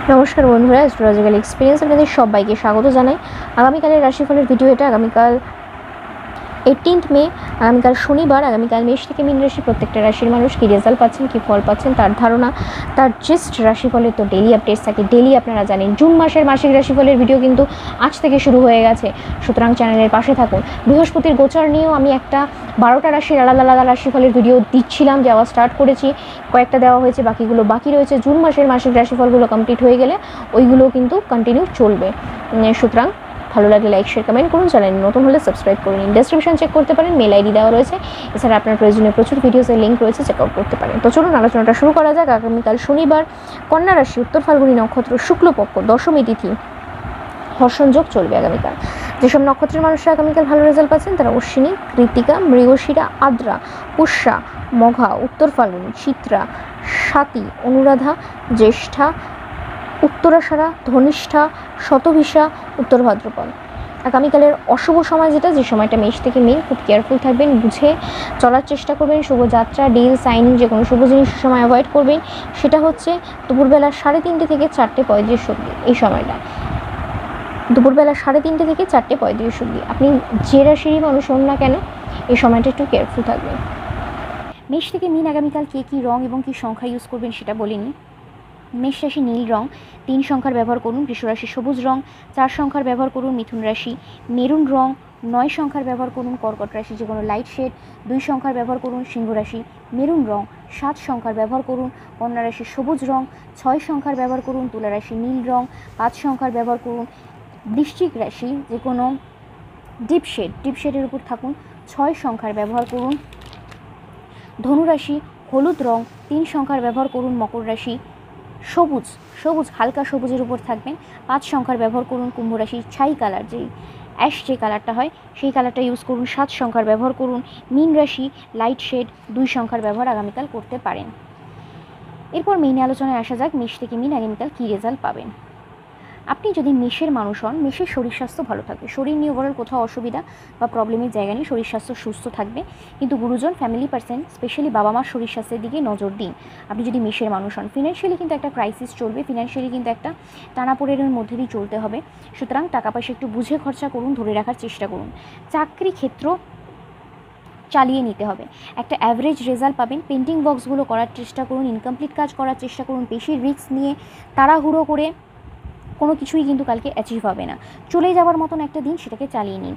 নমস্কার বন্ধুরা, astrological experience আপনাদের সবাইকে স্বাগত জানাই। আগামীকালের রাশিফলের ভিডিও এটা। আগামীকাল 18 মে, আগামীকাল শনিবার। আগামীকাল মেষ থেকে মীন রাশি প্রত্যেকটা রাশির মানুষ কী রেজাল্ট পাচ্ছেন, কী ফল পাচ্ছেন, তার ধারণা, তার জাস্ট রাশিফলের তো ডেলি আপডেটস থাকে। ডেলি আপনারা জানেন জুন মাসের মাসিক রাশিফলের ভিডিও কিন্তু আজ থেকে শুরু হয়ে গেছে, সুতরাং চ্যানেলের পাশে থাকুন। বৃহস্পতির গোচর নিয়েও আমি একটা 12টা রাশির আলাদা আলাদা রাশিফলের ভিডিও দিচ্ছিলাম, দেওয়া স্টার্ট করেছি, কয়েকটা দেওয়া হয়েছে, বাকিগুলো বাকি রয়েছে। জুন মাসের মাসিক রাশিফলগুলো কমপ্লিট হয়ে গেলে ওইগুলো কিন্তু কন্টিনিউ চলবে। সুতরাং ভালো লাগলে লাইক শেয়ার কমেন্ট করুন, চ্যানেল নতুন হলে সাবস্ক্রাইব করে নিন। ডেসক্রিপশন চেক করতে পারেন, মেল আইডি দেওয়া রয়েছে। এছাড়া আপনার প্রয়োজনীয় প্রচুর ভিডিওসের লিঙ্ক রয়েছে, চেক আউট করতে পারেন। তো চলুন আলোচনাটা শুরু করা যাক। আগামীকাল শনিবার, কন্যা রাশি, উত্তর ফাল্গুনী নক্ষত্র, শুক্লপক্ষ, দশমী তিথি, হর্ষণযোগ চলবে আগামীকাল। যেসব নক্ষত্রের মানুষরা আগামীকাল ভালো রেজাল্ট পাচ্ছেন তারা অশ্বিনী, কৃত্তিকা, মৃগশিরা, আদ্রা, পুষ্যা, মঘা, উত্তর ফাল্গুনী, চিত্রা, স্বাতী, অনুরাধা, জ্যেষ্ঠা, উত্তরাষাঢ়া, ধনিষ্ঠা, শতভিষা, উত্তর ভাদ্রপদ। আগামীকালের অশুভ সময় যেটা, যে সময়টা মেষ থেকে মীন, খুব কেয়ারফুল থাকবেন, বুঝে চলার চেষ্টা করবেন। শুভযাত্রা, ডিল, সাইনিং, যে কোনো শুভ জিনিসের সময় অ্যাভয়েড করবেন। সেটা হচ্ছে দুপুরবেলা 3:30 থেকে 4:35 অবধি। এই সময়টা দুপুরবেলা 3:30 থেকে 4:35 অবধি আপনি যে রাশিরই মানুষ হন না কেন, এই সময়টা একটু কেয়ারফুল থাকবেন। মেষ থেকে মীন আগামীকাল কে কী রং এবং কী সংখ্যা ইউজ করবেন সেটা বলিনি। মেষ রাশি নীল রং 3 সংখ্যার ব্যবহার করুন। বৃষ রাশি সবুজ রং 4 সংখ্যার ব্যবহার করুন। মিথুন রাশি মেরুন রং 9 সংখ্যার ব্যবহার করুন। কর্কট রাশি যে কোনো লাইট শেড 2 সংখ্যার ব্যবহার করুন। সিংহ রাশি মেরুন রং 7 সংখ্যার ব্যবহার করুন। কন্যা রাশি সবুজ রং 6 সংখ্যার ব্যবহার করুন। তুলা রাশি নীল রং 5 সংখ্যার ব্যবহার করুন। বৃশ্চিক রাশি যে কোনো ডিপ শেডের উপর থাকুন, 6 সংখ্যার ব্যবহার করুন। ধনু রাশি হলুদ রং 3 সংখ্যার ব্যবহার করুন। মকর রাশি সবুজ হালকা সবুজের উপর থাকবেন, 5 সংখ্যার ব্যবহার করুন। কুম্ভ রাশি ছাই কালার, যে অ্যাশ যে কালারটা হয় সেই কালারটা ইউজ করুন, 7 সংখ্যার ব্যবহার করুন। মীন রাশি লাইট শেড 2 সংখ্যার ব্যবহার আগামীকাল করতে পারেন। এরপর মেইনে আলোচনায় আসা যাক, মেষ থেকে মীন আগামীকাল কী রেজাল্ট পাবেন। আপনি যদি মেষের মানুষ হন, মেষের শরীর স্বাস্থ্য ভালো থাকবে। শরীর নিয়ে ওভারঅল কোথাও অসুবিধা বা প্রবলেমের জায়গা নেই, শরীর স্বাস্থ্য সুস্থ থাকবে। কিন্তু গুরুজন, ফ্যামিলি পার্সন, স্পেশালি বাবা মার শরীর স্বাস্থ্যের দিকে নজর দিন আপনি যদি মেষের মানুষ হন। ফিনান্সিয়ালি কিন্তু একটা ক্রাইসিস চলবে, ফিনান্সিয়ালি কিন্তু একটা টানাপোড়েনের মধ্যে দিয়ে চলতে হবে। সুতরাং টাকা পয়সা একটু বুঝে খরচা করুন, ধরে রাখার চেষ্টা করুন। চাকরি ক্ষেত্র চালিয়ে নিতে হবে, একটা অ্যাভারেজ রেজাল্ট পাবেন। পেন্টিং বক্সগুলো করার চেষ্টা করুন, ইনকমপ্লিট কাজ করার চেষ্টা করুন। বেশি রিস্ক নিয়ে তাড়াহুড়ো করে কোনো কিছুই কিন্তু কালকে অ্যাচিভ হবে না। চলে যাওয়ার মতন একটা দিন, সেটাকে চালিয়ে নিন।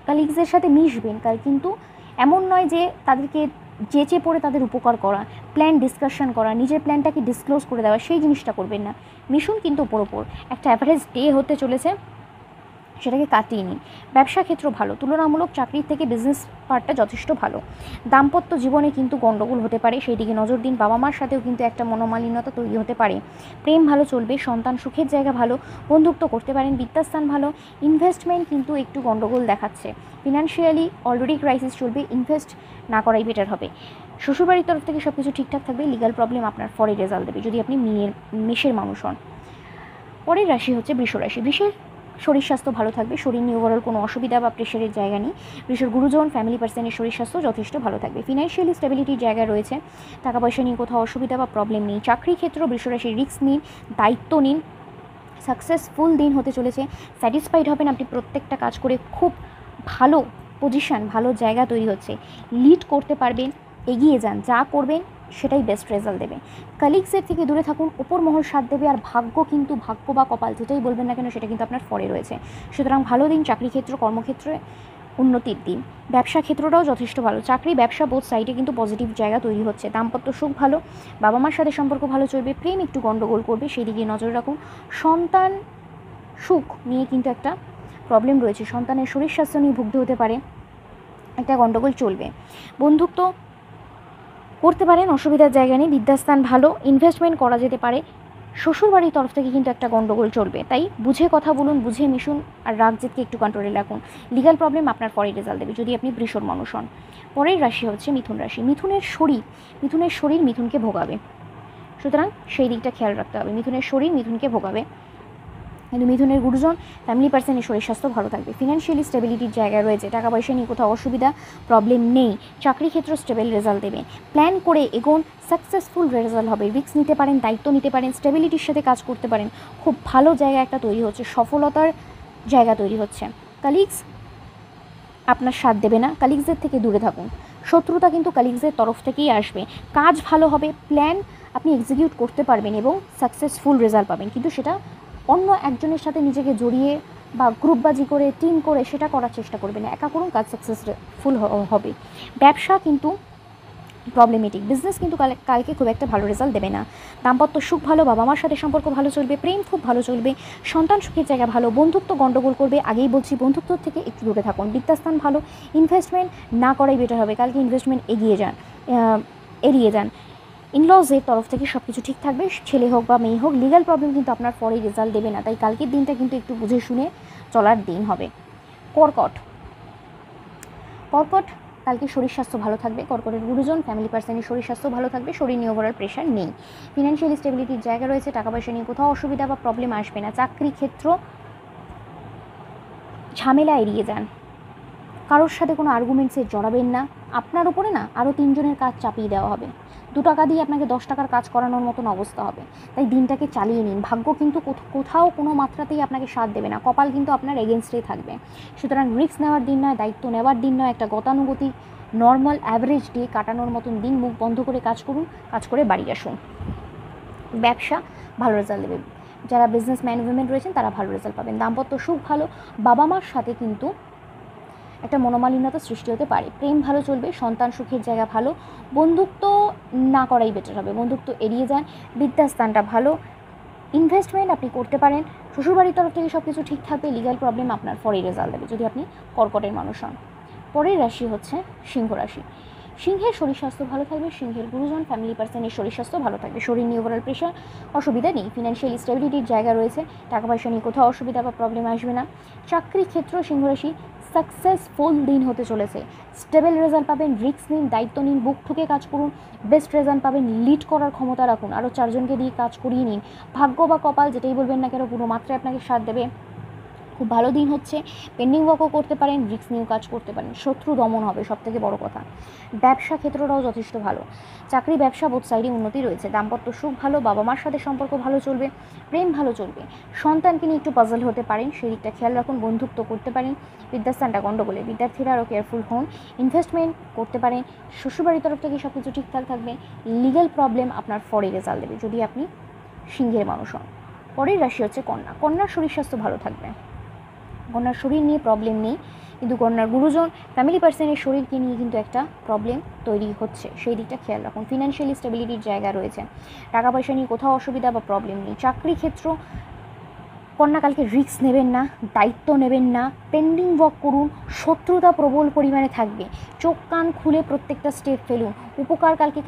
কালিগসের সাথে মিশবেন কাল, কিন্তু এমন নয় যে তাদেরকে যেচে পড়ে তাদের উপকার করা, প্ল্যান ডিসকাশন করা, নিজের প্ল্যানটাকে ডিসক্লোজ করে দেওয়া, সেই জিনিসটা করবেন না। মিশুন কিন্তু ওপর একটা অ্যাভারেজ ডে হতে চলেছে, সেটাকে কাটিয়ে নিন। ব্যবসা ক্ষেত্র ভালো, তুলনামূলক চাকরির থেকে বিজনেস পার্টটা যথেষ্ট ভালো। দাম্পত্য জীবনে কিন্তু গণ্ডগোল হতে পারে, সেই দিকে নজর দিন। বাবা মার সাথেও কিন্তু একটা মনোমালিন্যতা তৈরি হতে পারে। প্রেম ভালো চলবে, সন্তান সুখের জায়গা ভালো, বন্ধুত্ব করতে পারেন, বিদ্যাস্থান ভালো। ইনভেস্টমেন্ট কিন্তু একটু গণ্ডগোল দেখাচ্ছে। ফিনান্সিয়ালি অলরেডি ক্রাইসিস চলবে, ইনভেস্ট না করাই বেটার হবে। শ্বশুরবাড়ির তরফ থেকে সব কিছু ঠিকঠাক থাকবে। লিগাল প্রবলেম আপনার পরে রেজাল্ট দেবে যদি আপনি মেষের মানুষ হন। পরের রাশি হচ্ছে বৃষ রাশি। বৃষের শরীর স্বাস্থ্য ভালো থাকবে, শরীর নিয়ে ওভারঅল কোনো অসুবিধা বা প্রেশারের জায়গা নেই। বৃষের গুরুজন, ফ্যামিলি পার্সনের শরীর স্বাস্থ্য যথেষ্ট ভালো থাকবে। ফিনান্সিয়ালি স্টেবিলিটির জায়গা রয়েছে, টাকা পয়সা নিয়ে কোথাও অসুবিধা বা প্রবলেম নেই। চাকরি ক্ষেত্র বৃষরাশির রিস্ক নিন, দায়িত্ব নিন। সাকসেসফুল দিন হতে চলেছে, স্যাটিসফাইড হবেন আপনি প্রত্যেকটা কাজ করে। খুব ভালো পজিশান, ভালো জায়গা তৈরি হচ্ছে, লিড করতে পারবেন। এগিয়ে যান, যা করবেন সেটাই বেস্ট রেজাল্ট দেবে। কালিগসের থেকে দূরে থাকুন, ওপর মহল সাথ দেবে। আর ভাগ্য কিন্তু, ভাগ্য বা কপাল যেটাই বলবেন না কেন, সেটা কিন্তু আপনার ফরে রয়েছে। সুতরাং ভালো দিন চাকরি ক্ষেত্র, কর্মক্ষেত্রে উন্নতির দিন। ব্যবসা ক্ষেত্রটাও যথেষ্ট ভালো, চাকরি ব্যবসা বোথ সাইডে কিন্তু পজিটিভ জায়গা তৈরি হচ্ছে। দাম্পত্য সুখ ভালো, বাবা মার সাথে সম্পর্ক ভালো চলবে। প্রেম একটু গণ্ডগোল করবে, সেই দিকে নজর রাখুন। সন্তান সুখ নিয়ে কিন্তু একটা প্রবলেম রয়েছে, সন্তানের শরীর স্বাস্থ্য নিয়ে ভুগতে হতে পারে, একটা গণ্ডগোল চলবে। বন্ধুত্ব করতে পারেন, অসুবিধার জায়গা নেই। বিদ্যাস্থান ভালো, ইনভেস্টমেন্ট করা যেতে পারে। শ্বশুরবাড়ির তরফ থেকে কিন্তু একটা গণ্ডগোল চলবে, তাই বুঝে কথা বলুন, বুঝে মিশুন। আর রাগ জেদকে একটু কন্ট্রোলে রাখুন। লিগাল প্রবলেম আপনার পরে রেজাল্ট দেবে যদি আপনি বৃষর মানুষ হন। পরের রাশি হচ্ছে মিথুন রাশি। মিথুনের শরীর মিথুনকে ভোগাবে, সুতরাং সেই দিকটা খেয়াল রাখতে হবে। মিথুনের শরীর মিথুনকে ভোগাবে। কিন্তু মিথুনের গুরুজন ফ্যামিলি পার্সনের শরীর স্বাস্থ্য ভালো থাকবে। ফিনান্সিয়ালি স্টেবিলিটির জায়গায় রয়েছে, টাকা পয়সা নিয়ে কোথাও অসুবিধা প্রবলেম নেই। চাকরি ক্ষেত্র স্টেবল রেজাল্ট দেবে। প্ল্যান করে এগোন, সাকসেসফুল রেজাল্ট হবে। রিস্ক নিতে পারেন, দায়িত্ব নিতে পারেন, স্টেবিলিটির সাথে কাজ করতে পারেন। খুব ভালো জায়গা একটা তৈরি হচ্ছে, সফলতার জায়গা তৈরি হচ্ছে। কালিগস আপনার সাথ দেবে না, কালিগসদের থেকে দূরে থাকুন। শত্রুতা কিন্তু কালিগসদের তরফ থেকেই আসবে। কাজ ভালো হবে, প্ল্যান আপনি এক্সিকিউট করতে পারবেন এবং সাকসেসফুল রেজাল্ট পাবেন, কিন্তু সেটা অন্য একজনের সাথে নিজেকে জড়িয়ে বা গ্রুপবাজি করে টিম করে সেটা করার চেষ্টা করবেন না। একা করুন, কাজ সাকসেসফুল হবে। ব্যবসা কিন্তু প্রবলেমেটিক, বিজনেস কিন্তু কালকে খুব একটা ভালো রেজাল্ট দেবে না। দাম্পত্য সুখ ভালো, বাবা মার সাথে সম্পর্ক ভালো চলবে, প্রেম খুব ভালো চলবে, সন্তান সুখের জায়গা ভালো। বন্ধুত্ব গণ্ডগোল করবে, আগেই বলছি বন্ধুত্ব থেকে একটু দূরে থাকুন। বিদ্যাস্থান ভালো, ইনভেস্টমেন্ট না করাই বেটার হবে। কালকে ইনভেস্টমেন্ট এড়িয়ে যান। ইনলজের তরফ থেকে সব কিছু ঠিক থাকবে, ছেলে হোক বা মেয়ে হোক। লিগ্যাল প্রবলেম কিন্তু আপনার পরেই রেজাল্ট দেবে না, তাই কালকের দিনটা কিন্তু একটু বুঝে শুনে চলার দিন হবে। কর্কট কালকে শরীর স্বাস্থ্য ভালো থাকবে। কর্কটের গুরুজন ফ্যামিলি পার্সনের শরীর স্বাস্থ্য ভালো থাকবে, শরীর নিয়ে ওভারঅল প্রেশার নেই। ফিনান্সিয়াল স্টেবিলিটির জায়গা রয়েছে, টাকা পয়সা নিয়ে কোথাও অসুবিধা বা প্রবলেম আসবে না। চাকরি ক্ষেত্র ঝামেলা এড়িয়ে যান, কারোর সাথে কোনো আর্গুমেন্টসে জড়াবেন না। আপনার উপরে না আরও 3 জনের কাজ চাপিয়ে দেওয়া হবে, 2 টাকা দিয়ে আপনাকে 10 টাকার কাজ করানোর মতন অবস্থা হবে। তাই দিনটাকে চালিয়ে নিন। ভাগ্য কিন্তু কোথাও কোনো মাত্রাতেই আপনাকে সাথ দেবে না, কপাল কিন্তু আপনার এগেনস্টেই থাকবে। সুতরাং রিস্ক নেওয়ার দিন নয়, দায়িত্ব নেওয়ার দিন নয়, একটা গতানুগতিক নর্মাল অ্যাভারেজ ডে কাটানোর মতন দিন। মুখ বন্ধ করে কাজ করুন, কাজ করে বাড়ি আসুন। ব্যবসা ভালো রেজাল্ট দেবে, যারা বিজনেসম্যান উইমেন রয়েছেন তারা ভালো রেজাল্ট পাবেন। দাম্পত্য সুখ ভালো, বাবা মার সাথে কিন্তু একটা মনোমালিন্যতা সৃষ্টি হতে পারে। প্রেম ভালো চলবে, সন্তান সুখের জায়গা ভালো। বন্ধুত্ব না করাই বেটার হবে, বন্ধুত্ব এড়িয়ে যান। বিদ্যাস্থানটা ভালো, ইনভেস্টমেন্ট আপনি করতে পারেন। শ্বশুরবাড়ির তরফ থেকে সব কিছু ঠিক থাকবে। লিগ্যাল প্রবলেম আপনার পরেই রেজাল্ট দেবে যদি আপনি কর্কটের মানুষ হন। পরের রাশি হচ্ছে সিংহ রাশি। সিংহের শরীর স্বাস্থ্য ভালো থাকবে, সিংহের গুরুজন ফ্যামিলি পার্সনের শরীর স্বাস্থ্য ভালো থাকবে, শরীর নিয়ে ওভারঅল প্রেশার অসুবিধা নেই। ফিনান্সিয়াল স্টেবিলিটির জায়গা রয়েছে, টাকা পয়সা নিয়ে কোথাও অসুবিধা বা প্রবলেম আসবে না। চাকরি ক্ষেত্র সিংহ রাশি সাকসেসফুল দিন হতে চলেছে, স্টেবল রেজাল্ট পাবেন। রিস্ক নিন, দায়িত্ব নিন, বুক ঠুকে কাজ করুন, বেস্ট রেজাল্ট পাবেন। লিড করার ক্ষমতা রাখুন, আরও 4 জনকে দিয়ে কাজ করিয়ে নিন। ভাগ্য বা কপাল যেটাই বলবেন না কেন পুরো মাত্রায় আপনাকে সাথ দেবে। খুব ভালো দিন হচ্ছে, পেন্ডিং ওয়ার্কও করতে পারেন, রিস্ক নিয়েও কাজ করতে পারেন। শত্রু দমন হবে সবথেকে বড় কথা। ব্যবসা ক্ষেত্রটাও যথেষ্ট ভালো, চাকরি ব্যবসা বোথ সাইডে উন্নতি রয়েছে। দাম্পত্য সুখ ভালো, বাবা মার সাথে সম্পর্ক ভালো চলবে, প্রেম ভালো চলবে। সন্তানকে নিয়ে একটু পাজল হতে পারেন, সেই দিকটা খেয়াল রাখুন। বন্ধুত্ব করতে পারেন, বিদ্যাস্থানটা গণ্ডগোলে, বিদ্যার্থীরা আরও কেয়ারফুল হন। ইনভেস্টমেন্ট করতে পারেন, শ্বশুরবাড়ির তরফ থেকে সব কিছু ঠিকঠাক থাকবে। লিগ্যাল প্রবলেম আপনার পরে রেজাল্ট দেবে যদি আপনি সিংহের মানুষ হন। পরের রাশি হচ্ছে কন্যা। কন্যার শরীর স্বাস্থ্য ভালো থাকবে, কন্যার শরীর নিয়ে প্রবলেম নেই, কিন্তু কন্যার গুরুজন ফ্যামিলি পার্সনের শরীরকে নিয়ে কিন্তু একটা প্রবলেম তৈরি হচ্ছে, সেই দিকটা খেয়াল রাখুন। ফিনান্সিয়াল স্টেবিলিটির জায়গা রয়েছে, টাকা পয়সা নিয়ে কোথাও অসুবিধা বা প্রবলেম নেই। চাকরি ক্ষেত্র কন্যা কালকে রিস্ক নেবেন না, দায়িত্ব নেবেন না, পেন্ডিং ওয়ার্ক করুন। শত্রুতা প্রবল পরিমাণে থাকবে, চোখ কান খুলে প্রত্যেকটা স্টেপ ফেলুন। উপকার কালকে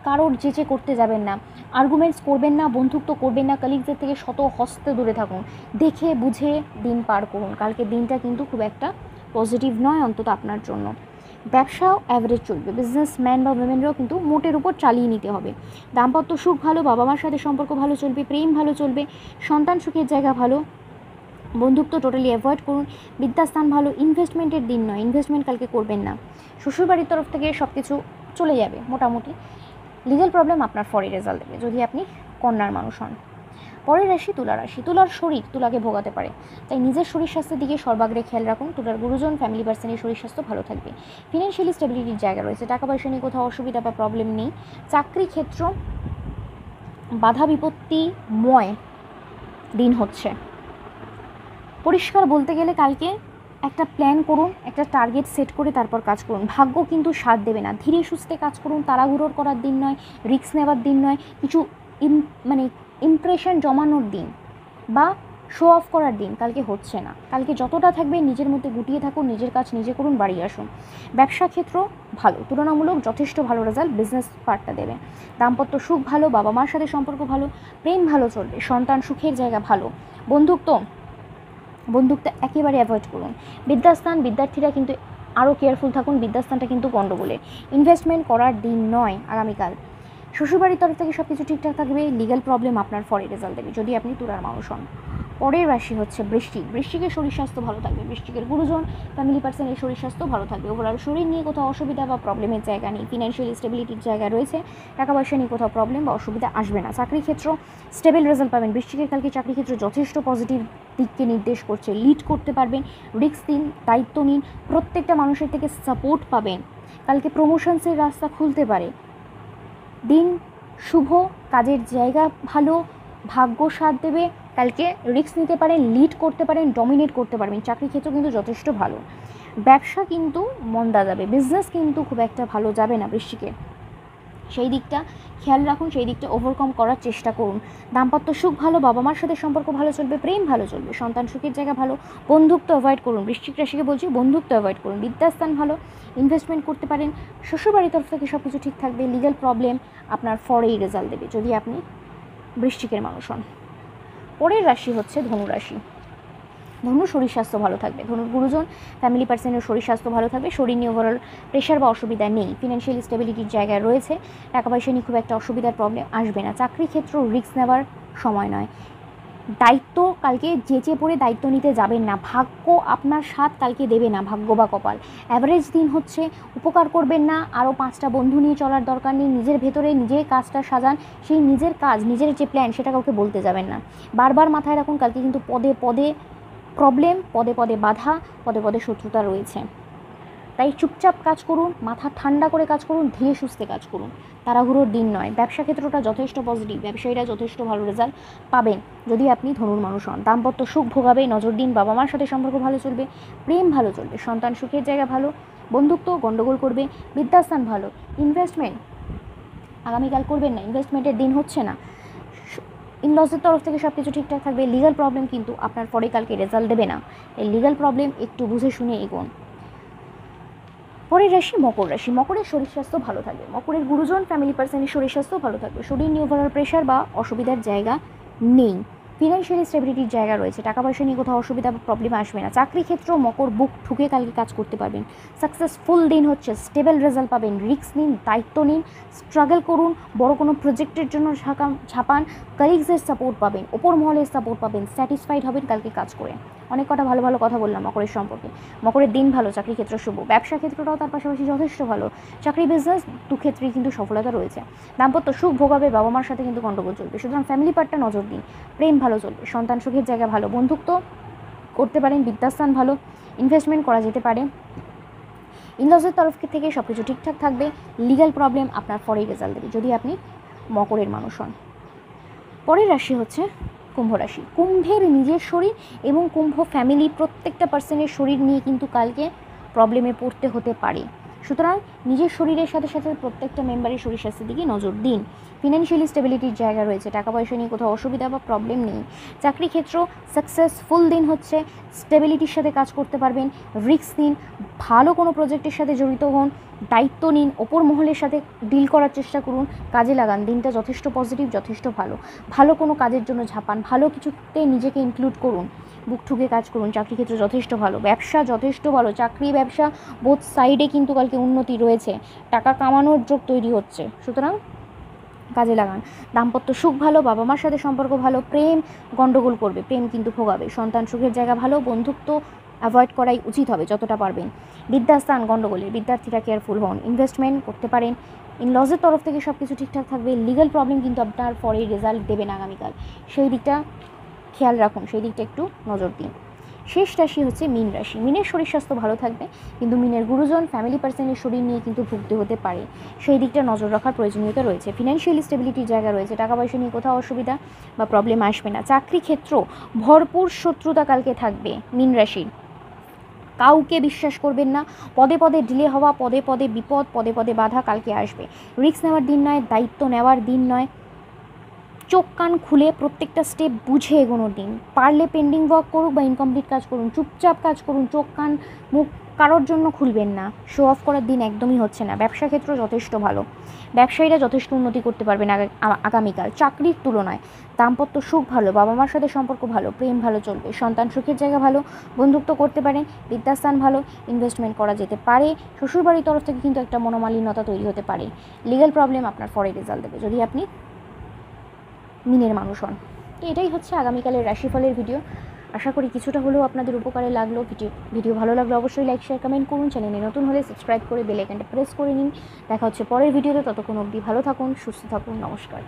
কারোর যেচে করতে যাবেন না, আর্গুমেন্টস করবেন না, বন্ধুত্ব করবেন না। কালিগদের থেকে শত হস্তে দূরে থাকুন, দেখে বুঝে দিন পার করুন। কালকে দিনটা কিন্তু খুব একটা পজিটিভ নয়, অন্তত আপনার জন্য। ব্যবসাও অ্যাভারেজ চলবে, বিজনেসম্যান বা উইমেনরাও কিন্তু মোটের উপর চালিয়ে নিতে হবে। দাম্পত্য সুখ ভালো, বাবা মার সাথে সম্পর্ক ভালো চলবে, প্রেম ভালো চলবে, সন্তান সুখের জায়গা ভালো। বন্ধুত্ব টোটালি অ্যাভয়েড করুন। বিদ্যাস্থান ভালো, ইনভেস্টমেন্টের দিন নয়, ইনভেস্টমেন্ট কালকে করবেন না। শ্বশুরবাড়ির তরফ থেকে সব কিছু চলে যাবে মোটামুটি। লিগ্যাল প্রবলেম আপনার পরে রেজাল্ট দেবে যদি আপনি কন্যার মানুষ হন। পরের রাশি তুলা রাশি। তুলার শরীর তুলাকে ভোগাতে পারে, তাই নিজের শরীর স্বাস্থ্যের দিকে সর্বাগ্রে খেয়াল রাখুন। তুলার গুরুজন ফ্যামিলি পার্সনের শরীর স্বাস্থ্য ভালো থাকবে। ফিনান্সিয়ালি স্টেবিলিটির জায়গা রয়েছে, টাকা পয়সা নিয়ে কোথাও অসুবিধা বা প্রবলেম নেই। চাকরি ক্ষেত্র বাধা বিপত্তিময় দিন হচ্ছে। পরিষ্কার বলতে গেলে কালকে একটা প্ল্যান করুন, একটা টার্গেট সেট করে তারপর কাজ করুন। ভাগ্য কিন্তু সাথ দেবে না, ধীরে সুস্থে কাজ করুন। তাড়াহুড়োর করার দিন নয়, রিস্ক নেওয়ার দিন নয়, কিছু ইমপ্রেশন জমানোর দিন বা শো অফ করার দিন কালকে হচ্ছে না। কালকে যতটা থাকবে নিজের মধ্যে গুটিয়ে থাকুন, নিজের কাজ নিজে করুন, বাড়ি আসুন। ব্যবসা ক্ষেত্র ভালো, তুলনামূলক যথেষ্ট ভালো রেজাল্ট বিজনেস পার্টটা দেবে। দাম্পত্য সুখ ভালো, বাবা মার সাথে সম্পর্ক ভালো, প্রেম ভালো চলবে, সন্তান সুখের জায়গা ভালো। বন্ধুত্ব একেবারে অ্যাভয়েড করুন। বিদ্যাস্থান বিদ্যার্থীরা কিন্তু আরও কেয়ারফুল থাকুন, বিদ্যাস্থানটা কিন্তু গণ্ডগোলে। ইনভেস্টমেন্ট করার দিন নয় আগামীকাল। শ্বশুরবাড়ির তরফ থেকে সব কিছু ঠিকঠাক থাকবে, লিগ্যাল প্রবলেম আপনার পরে রেজাল্ট দেবে যদি আপনি তুলার মানুষ হন। পরের রাশি হচ্ছে বৃশ্চিক। বৃশ্চিকের শরীর স্বাস্থ্য ভালো থাকবে, বৃশ্চিকের গুরুজন ফ্যামিলি পার্সনের শরীর স্বাস্থ্য ভালো থাকবে। ওভারঅল শরীর নিয়ে কোথাও অসুবিধা বা প্রবলেমের জায়গা নেই, ফিনান্সিয়াল স্টেবিলিটির জায়গা রয়েছে, টাকা পয়সা নিয়ে কোথাও প্রবলেম বা অসুবিধা আসবে না। চাকরি ক্ষেত্র স্টেবল রেজাল্ট পাবেন। বৃশ্চিকের কালকে চাকরি ক্ষেত্র যথেষ্ট পজিটিভ দিককে নির্দেশ করছে, লিড করতে পারবেন, রিস্ক নিন, দায়িত্ব নিন, প্রত্যেকটা মানুষের থেকে সাপোর্ট পাবেন, কালকে প্রমোশনসের রাস্তা খুলতে পারে। দিন শুভ, কাজের জায়গা ভালো, ভাগ্য সাথ দেবে, কালকে রিস্ক নিতে পারেন, লিড করতে পারেন, ডমিনেট করতে পারবেন। চাকরি ক্ষেত্র কিন্তু যথেষ্ট ভালো। ব্যবসা কিন্তু মন্দা যাবে, বিজনেস কিন্তু খুব একটা ভালো যাবে না বৃশ্চিকের, সেই দিকটা খেয়াল রাখুন, সেই দিকটা ওভারকাম করার চেষ্টা করুন। দাম্পত্য সুখ ভালো, বাবা মার সাথে সম্পর্ক ভালো চলবে, প্রেম ভালো চলবে, সন্তান সুখের জায়গা ভালো। বন্ধুত্ব অ্যাভয়েড করুন, বৃশ্চিক রাশিকে বলছি বন্ধুত্ব অ্যাভয়েড করুন। বিদ্যাস্থান ভালো, ইনভেস্টমেন্ট করতে পারেন, শ্বশুরবাড়ির তরফ থেকে সব কিছু ঠিক থাকবে। লিগ্যাল প্রবলেম আপনার ফরেই রেজাল্ট দেবে যদি আপনি বৃশ্চিকের মানুষ হন। পরের রাশি হচ্ছে ধনুরাশি। ধনু শরীর স্বাস্থ্য ভালো থাকবে, ধনুর গুরুজন ফ্যামিলি পার্সনের শরীর স্বাস্থ্য ভালো থাকবে, শরীর নিয়ে ওভারঅল প্রেশার বা অসুবিধা নেই, ফিনান্সিয়াল স্টেবিলিটির জায়গায় রয়েছে, টাকা পয়সা নিয়ে খুব একটা অসুবিধার প্রবলেম আসবে না। চাকরি ক্ষেত্র রিস্ক নেওয়ার সময় নয়, দায়িত্ব কালকে যেচে পড়ে দায়িত্ব নিতে যাবেন না, ভাগ্য আপনার সাথ কালকে দেবে না, ভাগ্য বা কপাল। অ্যাভারেজ দিন হচ্ছে, উপকার করবেন না, আরও 5টা বন্ধু নিয়ে চলার দরকার নেই, নিজের ভেতরে নিজের কাজটা সাজান, সেই নিজের কাজ নিজের যে প্ল্যান সেটা কাউকে বলতে যাবেন না। বারবার মাথায় রাখুন কালকে কিন্তু পদে পদে প্রবলেম, পদে পদে বাধা, পদে পদে শত্রুতা রয়েছে, তাই চুপচাপ কাজ করুন, মাথা ঠান্ডা করে কাজ করুন, ধীরে সুস্থে কাজ করুন, তাড়াহুড়োর দিন নয়। ব্যবসা ক্ষেত্রটা যথেষ্ট পজিটিভ, ব্যবসায়ীরা যথেষ্ট ভালো রেজাল্ট পাবেন যদি আপনি ধনুর মানুষ হন। দাম্পত্য সুখ ভোগাবে, নজর দিন, বাবা মার সাথে সম্পর্ক ভালো চলবে, প্রেম ভালো চলবে, সন্তান সুখের জায়গা ভালো, বন্ধুত্ব গণ্ডগোল করবে, বিদ্যাস্থান ভালো, ইনভেস্টমেন্ট আগামীকাল করবেন না, ইনভেস্টমেন্টের দিন হচ্ছে না, ইনলসের তরফ থেকে সব কিছু ঠিকঠাক থাকবে। লিগাল প্রবলেম কিন্তু আপনার পরে কালকে রেজাল্ট দেবে না, এই লিগাল প্রবলেম একটু বুঝে শুনে এগোন। পরের রাশি মকর রাশি। মকরের শরীর স্বাস্থ্য ভালো থাকবে, মকরের গুরুজন ফ্যামিলি পার্সনের শরীর স্বাস্থ্য ভালো থাকবে, শরীর নিয়ে ওভারঅল প্রেশার বা অসুবিধার জায়গা নেই, ফিনান্সিয়াল স্টেবিলিটির জায়গা রয়েছে, টাকা পয়সা নিয়ে কোথাও অসুবিধা বা প্রবলেম আসবে না। চাকরি ক্ষেত্র মকর বুক ঠুকে কালকে কাজ করতে পারবেন, সাকসেসফুল দিন হচ্ছে, স্টেবল রেজাল্ট পাবেন, রিস্ক নিন, দায়িত্ব নিন, স্ট্রাগল করুন, বড় কোনো প্রজেক্টের জন্য ছাপান, কালিগসের সাপোর্ট পাবেন, ওপর মহলের সাপোর্ট পাবেন, স্যাটিসফাইড হবেন কালকে কাজ করে। অনেক কটা ভালো ভালো কথা বললাম মকরের সম্পর্কে। মকরের দিন ভালো, চাকরি ক্ষেত্র শুভ, ব্যবসা ক্ষেত্রটাও তার পাশাপাশি যথেষ্ট ভালো, চাকরি বিজনেস দু ক্ষেত্রেই কিন্তু সফলতা রয়েছে। দাম্পত্য সুখ ভোগাবে, বাবা মার সাথে কিন্তু গণ্ডগোল চলবে, সুতরাং ফ্যামিলি পার্টটা নজর দিন, প্রেম ভালো চলবে, সন্তান সুখের জায়গা ভালো, বন্ধুত্ব করতে পারেন, বিদ্যাস্থান ভালো, ইনভেস্টমেন্ট করা যেতে পারে, ইনলসের তরফ থেকে সব কিছু ঠিকঠাক থাকবে। লিগ্যাল প্রবলেম আপনার পরেই রেজাল্ট দেবে যদি আপনি মকরের মানুষ হন। পরের রাশি হচ্ছে কুম্ভ রাশি। কুম্ভের নিজের শরীর এবং কুম্ভ ফ্যামিলি প্রত্যেকটা পার্সনের শরীর নিয়ে কিন্তু কালকে প্রবলেমে পড়তে হতে পারে, সুতরাং নিজের শরীরের সাথে সাথে প্রত্যেকটা মেম্বারের শরীর স্বাস্থ্যের দিকে নজর দিন। ফিনান্সিয়ালি স্টেবিলিটির জায়গা রয়েছে, টাকা পয়সা নিয়ে কোথাও অসুবিধা বা প্রবলেম নেই। চাকরি ক্ষেত্র সাকসেসফুল দিন হচ্ছে, স্টেবিলিটির সাথে কাজ করতে পারবেন, রিস্ক নিন, ভালো কোনো প্রজেক্টের সাথে জড়িত হন, দায়িত্ব নিন, ওপর মহলের সাথে ডিল করার চেষ্টা করুন, কাজে লাগান, দিনটা যথেষ্ট পজিটিভ, যথেষ্ট ভালো। ভালো কোনো কাজের জন্য ঝাঁপান, ভালো কিছুতে নিজেকে ইনক্লুড করুন, বুক ঠুকে কাজ করুন। চাকরি ক্ষেত্র যথেষ্ট ভালো, ব্যবসা যথেষ্ট ভালো, চাকরি ব্যবসা বোথ সাইডে কিন্তু কালকে উন্নতি রয়েছে, টাকা কামানোর যোগ তৈরি হচ্ছে, সুতরাং কাজে লাগান। দাম্পত্য সুখ ভালো, বাবা মার সাথে সম্পর্ক ভালো, প্রেম গণ্ডগোল করবে, প্রেম কিন্তু ভোগাবে, সন্তান সুখের জায়গা ভালো, বন্ধুত্ব অ্যাভয়েড করাই উচিত হবে যতটা পারবেন। বিদ্যাস্থান গণ্ডগোলে, বিদ্যার্থীরা কেয়ারফুল হন, ইনভেস্টমেন্ট করতে পারেন, ইনলসের তরফ থেকে সব কিছু ঠিকঠাক থাকবে। লিগ্যাল প্রবলেম কিন্তু আপনার পরে রেজাল্ট দেবে না আগামীকাল, সেই দিকটা খেয়াল রাখুন, সেই দিকটা একটু নজর দিন। শেষ রাশি হচ্ছে মীন রাশি। মীনের শরীর স্বাস্থ্য ভালো থাকবে, কিন্তু মীনের গুরুজন ফ্যামিলি পার্সনের শরীর নিয়ে কিন্তু ভুগতে হতে পারে, সেই দিকটা নজর রাখার প্রয়োজনীয়তা রয়েছে। ফিনান্সিয়াল স্টেবিলিটির জায়গা রয়েছে, টাকা পয়সা নিয়ে কোথাও অসুবিধা বা প্রবলেম আসবে না। চাকরি ক্ষেত্র ভরপুর শত্রুতা কালকে থাকবে মীন রাশির, কাউকে বিশ্বাস করবেন না, পদে পদে ডিলে হওয়া, পদে পদে বিপদ, পদে পদে বাধা কালকে আসবে। রিস্ক নেওয়ার দিন নয়, দায়িত্ব নেওয়ার দিন নয়, চোখ কান খুলে প্রত্যেকটা স্টেপ বুঝে এগোনোর দিন। পারলে পেন্ডিং ওয়ার্ক করুক বা ইনকমপ্লিট কাজ করুন, চুপচাপ কাজ করুন, চোখ কান মুখ কারোর জন্য খুলবেন না, শো অফ করার দিন একদমই হচ্ছে না। ব্যবসা ক্ষেত্র যথেষ্ট ভালো, ব্যবসায়ীরা যথেষ্ট উন্নতি করতে পারবেন আগামীকাল চাকরির তুলনায়। দাম্পত্য সুখ ভালো, বাবা মার সাথে সম্পর্ক ভালো, প্রেম ভালো চলবে, সন্তান সুখের জায়গা ভালো, বন্ধুত্ব করতে পারেন, বিদ্যাস্থান ভালো, ইনভেস্টমেন্ট করা যেতে পারে। শ্বশুরবাড়ির তরফ থেকে কিন্তু একটা মনোমালিন্যতা তৈরি হতে পারে। লিগ্যাল প্রবলেম আপনার পরে রেজাল্ট দেবে যদি আপনি মিনের মানুষ হন। তো এটাই হচ্ছে আগামীকালের রাশিফলের ভিডিও। আশা করি কিছুটা হলেও আপনাদের উপকারে লাগলো। ভিডিও ভালো লাগলো অবশ্যই লাইক শেয়ার কমেন্ট করুন। চ্যানেলে নতুন হলে সাবস্ক্রাইব করে বেল আইকনটা প্রেস করে নিন। দেখা হচ্ছে পরের ভিডিওতে, ততক্ষণ অবধি ভালো থাকুন, সুস্থ থাকুন, নমস্কার।